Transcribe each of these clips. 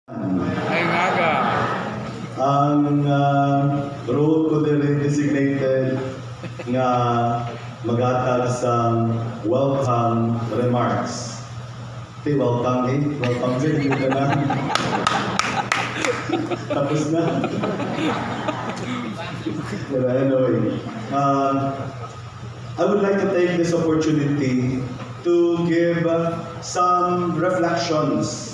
Ay nga. Ang role ko din designated nga maghatag sa welcome remarks. Welcome din, yun na lang. Tapos na. But anyway, I would like to take this opportunity to give some reflections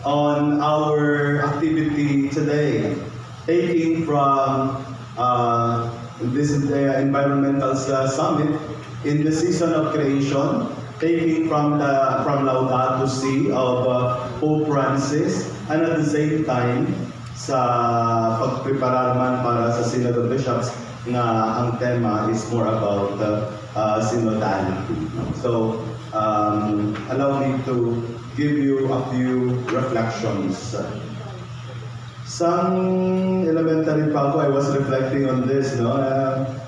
on our activity today, taking from this environmental summit in the season of creation, taking from Laudato Si of Pope Francis, and at the same time sa pagpreparar man para sa Synod of Bishops na ang tema is more about synodality. So allow me to give you a few reflections. Some elementary pa ako, I was reflecting on this, no?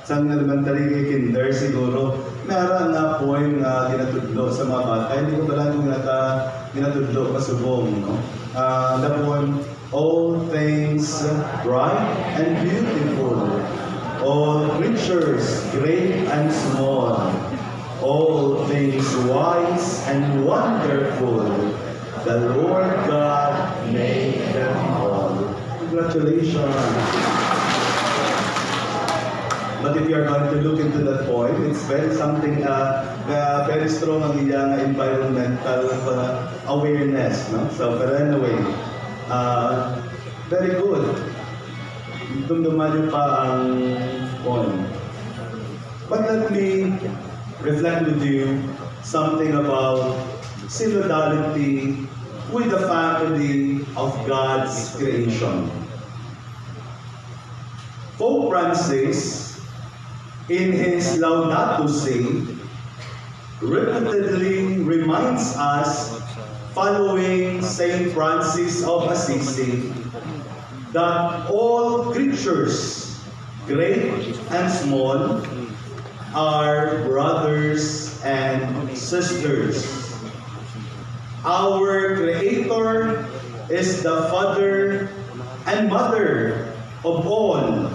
Some elementary kinder siguro, meron na poem na ginatudlo sa mga bata. Hindi ko pala nung ginatudlo pasubong, no? The poem, all things bright and beautiful, all creatures great and small, all things wise and wonderful, the Lord God made them all. Congratulations. But if you are going to look into that point, it's very something, very strong ang iyang environmental awareness. No? So, but anyway, very good. Dumduman pa ang point. But let me reflect with you something about synodality with the family of God's creation. Pope Francis, in his Laudato Si, repeatedly reminds us, following Saint Francis of Assisi, that all creatures, great and small, are brothers and sisters. Our Creator is the Father and Mother of all.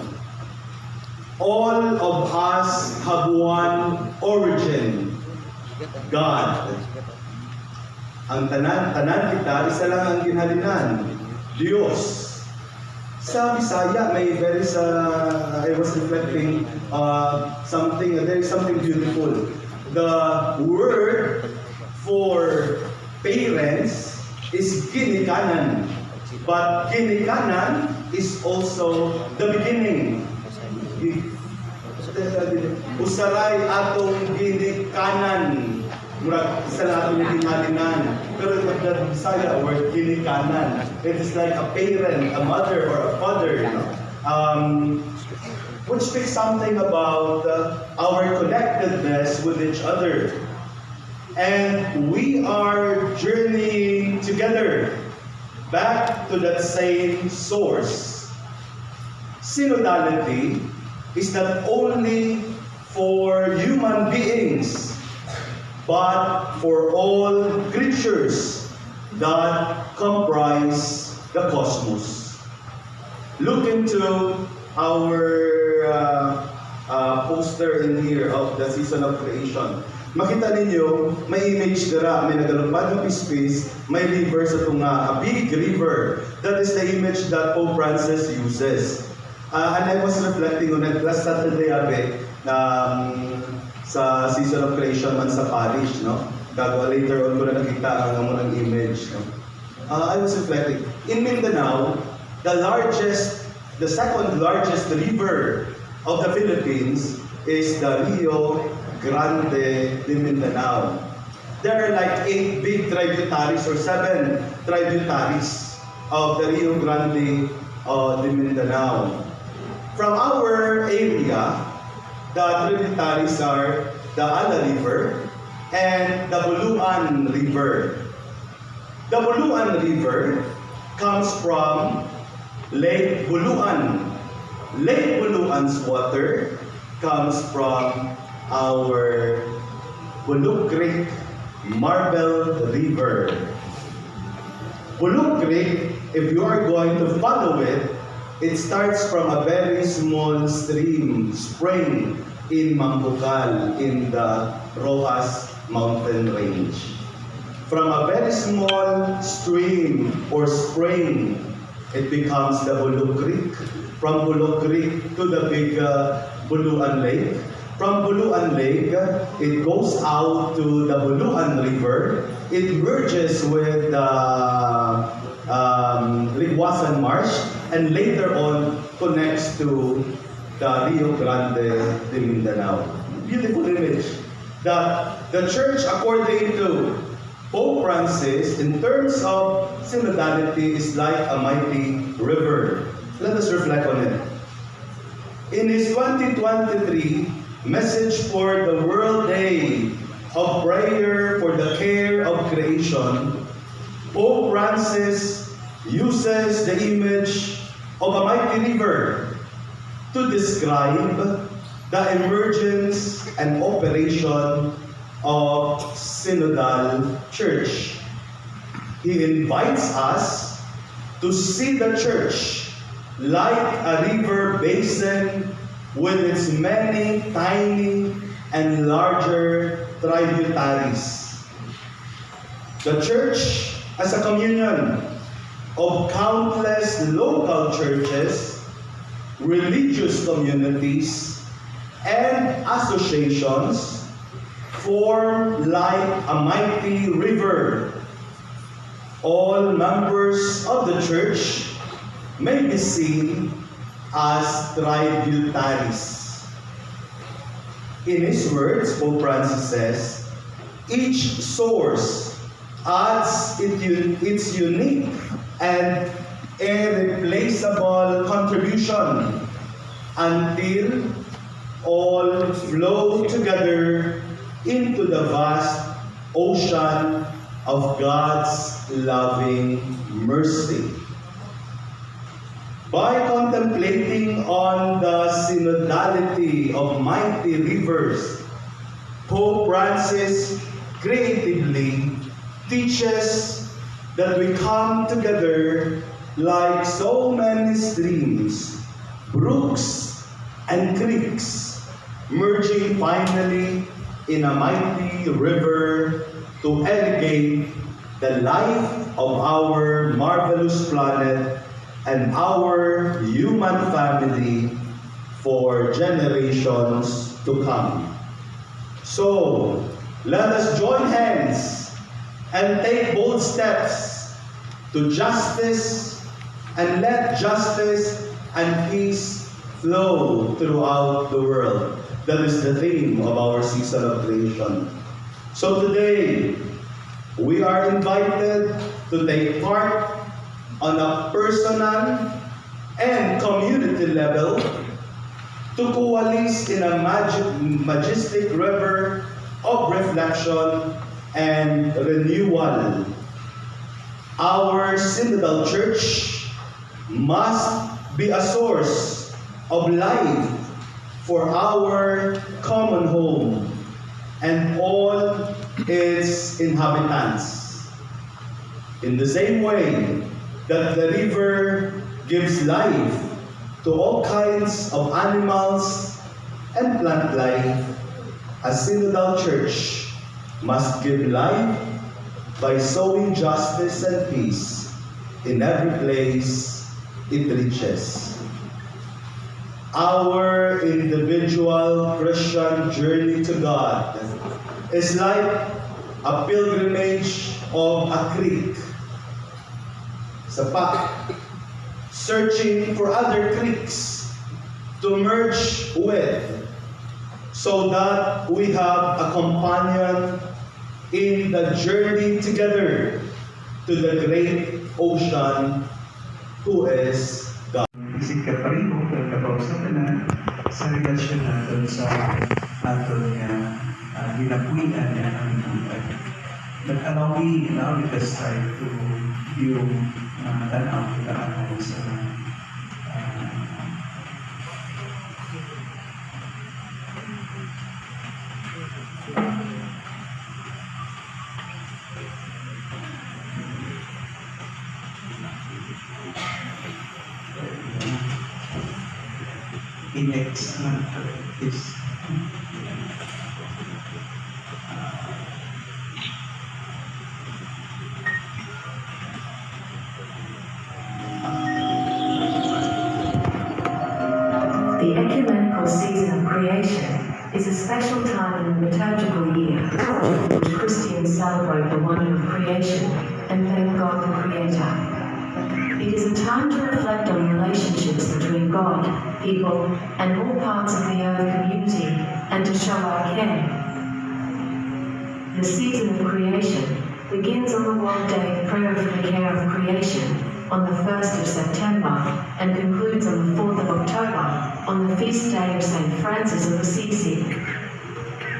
All of us have one origin, God. Ang tanan kita, isa lang ang ginhalinan, Diyos. Sa Bisaya, I was reflecting there is something beautiful. The word for parents is ginikanan, but ginikanan is also the beginning. Usaray atong ginikanan, murag isa na atong ginhalinan. Pero the Bisaya word ginikanan, it is like a parent, a mother, or a father, you know? Which speaks something about our connectedness with each other. And we are journeying together back to that same source. Synodality is not only for human beings, but for all creatures that comprise the cosmos. Look into our poster in here of the season of creation. Makita ninyo, may image dira, may nagalupad ng space, may river sa tunga, a big river. That is the image that Pope Francis uses. And I was reflecting on it last Saturday, sa season of creation man sa parish, no? Later on ko na nakita ang image, no? I was reflecting. In Mindanao, the second largest river of the Philippines is the Rio Grande de Mindanao. There are like 8 big tributaries or 7 tributaries of the Rio Grande de Mindanao. From our area, the tributaries are the Ala River and the Buluan River. The Buluan River comes from Lake Buluan. Lake Buluan's water comes from our Buluk Creek Marbel River. Buluk Creek if you are going to follow it, it starts from a very small spring in Mambukal, in the Rojas mountain range. From a very small stream or spring, it becomes the Bulu Creek. From Bulu Creek to the big Buluan Lake. From Buluan Lake, it goes out to the Buluan River. It merges with the Ligwasan Marsh, and later on connects to the Rio Grande de Mindanao. Beautiful image. That the church, according to Pope Francis, in terms of synodality, is like a mighty river. Let us reflect on it. In his 2023 message for the World Day of Prayer for the Care of Creation, Pope Francis uses the image of a mighty river to describe the emergence and operation of synodal church. He invites us to see the church like a river basin with its many tiny and larger tributaries. The church as a communion of countless local churches, religious communities, and associations form like a mighty river. All members of the church may be seen as tributaries. In his words, Pope Francis says, each source adds its unique and irreplaceable contribution until all flow together into the vast ocean of God's loving mercy. By contemplating on the synodality of mighty rivers, Pope Francis creatively teaches that we come together like so many streams, brooks, and creeks, merging finally in a mighty river to irrigate the life of our marvelous planet and our human family for generations to come. So, let us join hands and take bold steps to justice, and let justice and peace flow throughout the world. That is the theme of our season of creation. So today, we are invited to take part on a personal and community level to coalesce in a majestic river of reflection and renewal. Our synodal church must be a source of life for our common home and all its inhabitants. In the same way that the river gives life to all kinds of animals and plant life, a synodal church must give life by sowing justice and peace in every place it reaches. Our individual Christian journey to God is like a pilgrimage of a creek, searching for other creeks to merge with, so that we have a companion in the journey together to the great ocean who is God. Isika pa rin mo kung kapausapan sa relasyon natin sa aton nga ginapuian niya ang buhay. But allow me now with this time to view tanaw kita ako sa inex is The ecumenical season of creation is a special time in the liturgical year in which Christians celebrate the wonder of creation and thank God the Creator. It is a time to reflect on relationships between God, people, and all parts of the earth community, and to show our care. The season of creation begins on the World Day of Prayer for the Care of Creation on the 1st of September and concludes on the 4th of October on the feast day of St. Francis of Assisi.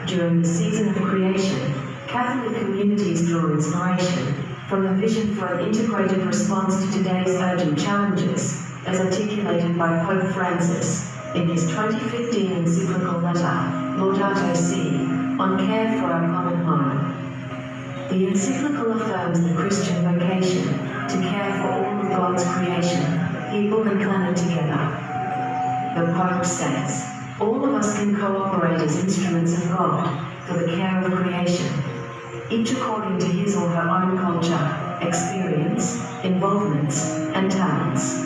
During the season of creation, Catholic communities draw inspiration from a vision for an integrated response to today's urgent challenges, as articulated by Pope Francis in his 2015 encyclical letter, Laudato Si, on care for our common home. The encyclical affirms the Christian vocation to care for all of God's creation, people and planet together. The Pope says, all of us can cooperate as instruments of God for the care of creation, each according to his or her own culture, experience, involvements, and talents.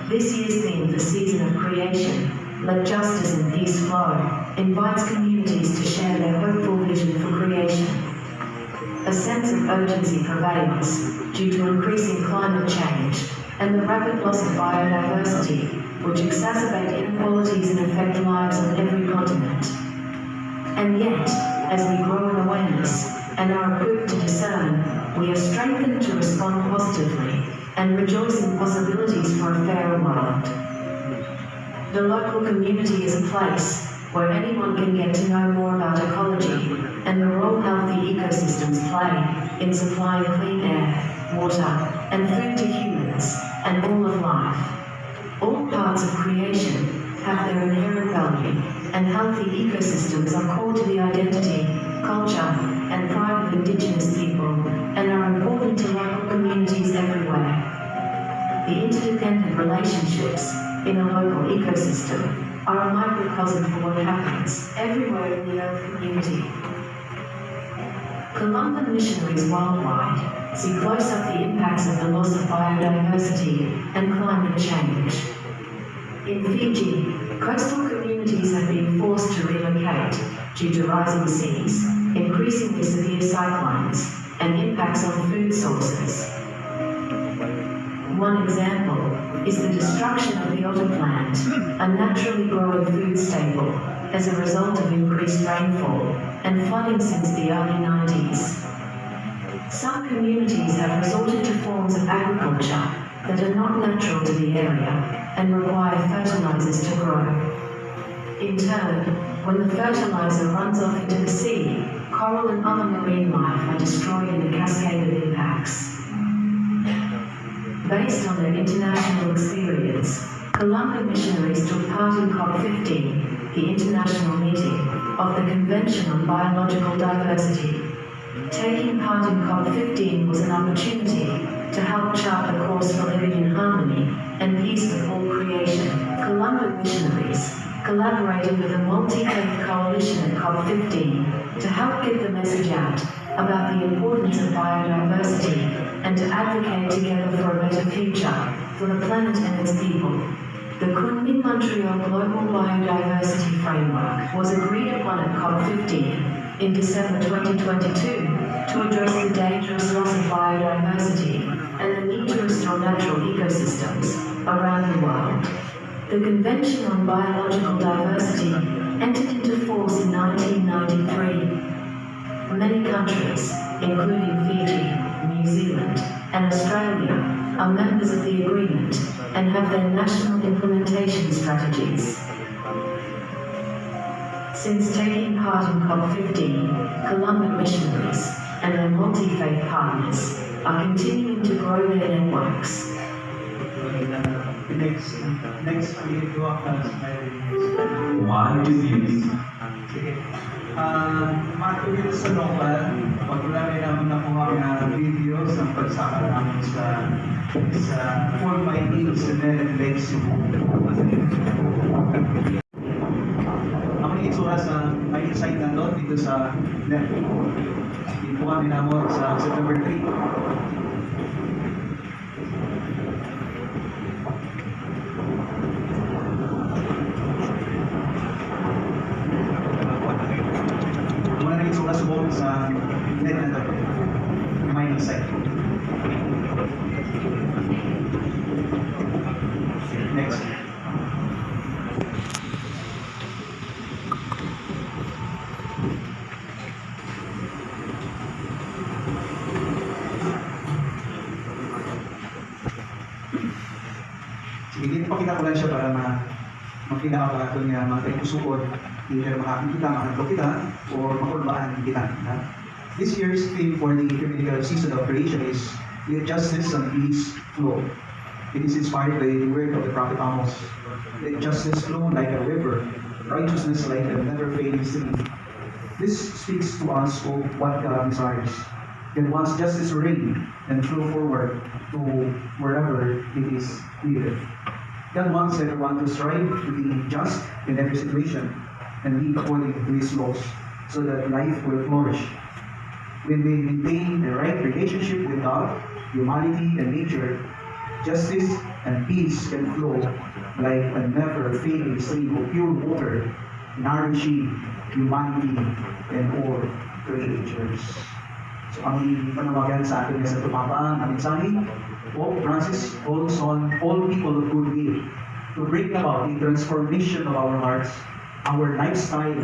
This year's theme for Season of Creation, Let Justice and Peace Flow, invites communities to share their hopeful vision for creation. A sense of urgency prevails due to increasing climate change and the rapid loss of biodiversity, which exacerbate inequalities and affect lives on every continent. And yet, as we grow in awareness and are equipped to discern, we are strengthened to respond positively and rejoice in possibilities for a fairer world. The local community is a place where anyone can get to know more about ecology and the role healthy ecosystems play in supplying clean air, water, and food to humans and all of life. All parts of creation have their inherent value, and healthy ecosystems are core to the identity, culture, and pride of Indigenous people, and are important to local communities everywhere. The interdependent relationships in a local ecosystem are a microcosm for what happens everywhere in the Earth community. Columban missionaries worldwide see close up the impacts of the loss of biodiversity and climate change. In Fiji, coastal communities have been forced to relocate due to rising seas, increasingly severe cyclones, and impacts on food sources. One example is the destruction of the otter plant, a naturally growing food staple, as a result of increased rainfall and flooding since the early 90s. Some communities have resorted to forms of agriculture that are not natural to the area and require fertilizers to grow. In turn, when the fertilizer runs off into the sea, coral and other marine life are destroyed in a cascade of impacts. Based on their international experience, Columban missionaries took part in COP15, the international meeting of the Convention on Biological Diversity. Taking part in COP15 was an opportunity to help chart the course for living in harmony and peace with all creation. Columban missionaries collaborated with a multi-faith coalition at COP15 to help get the message out about the importance of biodiversity and to advocate together for a better future for the planet and its people. The Kunming Montreal Global Biodiversity Framework was agreed upon at COP15 in December 2022 to address the dangerous loss of biodiversity and the need to restore natural ecosystems around the world. The Convention on Biological Diversity entered into force in 1993. Many countries, including Fiji, New Zealand, and Australia, are members of the agreement and have their national implementation strategies. Since taking part in COP15, Columban missionaries and their multi-faith partners are continuing to grow their networks. Next, we do a Why do you? Sige. Matuloy sa local, pag wala rin namin nakuha na video sa pagsaka namin sa for my age and legs ako yung itsura sa may insight na doon dito sa net. Dito kami namon sa September 3. Sa net na ito, may insight. Next. Sige, dito pakita ko lang siya para makilala ko niya mga tayo kusukod. Either makakita, makakito kita, or makulbaan kita. This year's theme for the ecumenical season of creation is "Let justice and peace flow." It is inspired by the word of the prophet Amos. Let justice flow like a river, righteousness like a never-failing stream. This speaks to us of what God desires. God wants justice to reign and flow forward to wherever it is needed. God wants everyone to strive to be just in every situation and live according to His laws, so that life will flourish. When we maintain the right relationship with God, humanity, and nature, justice and peace can flow like a never-failing stream of pure water, nourishing humanity and all creatures. So ang panawagan sa atin sa tumapa ang mensahe, Pope Francis calls on all people of goodwill to bring about the transformation of our hearts, our lifestyle,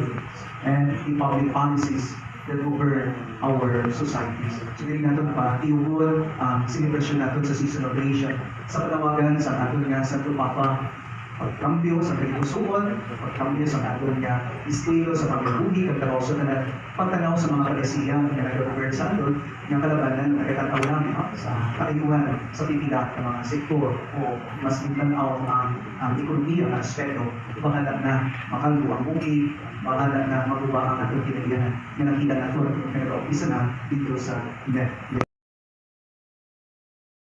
and the public policies that govern our societies. So hindi natin pa iuhol ang selebrasyon natin sa season of creation sa panawagan sa atin nga sa Papa, pagkambyo sa kalikusuan, pagkambyo sa atin nga estilo sa pagkabuhi, kagtaraw na pagtanaw sa mga kalisiyan na nag-govern sa atin, ng kalabanan na katataw namin sa kaayuhan sa pipila ng mga sektor o mas itanaw ang ekonomiya na aspeto, bahala na makalbo ang buki, bahala na maguba ang ating kinalihan na nakita natin na nag-ompisa na dito sa net.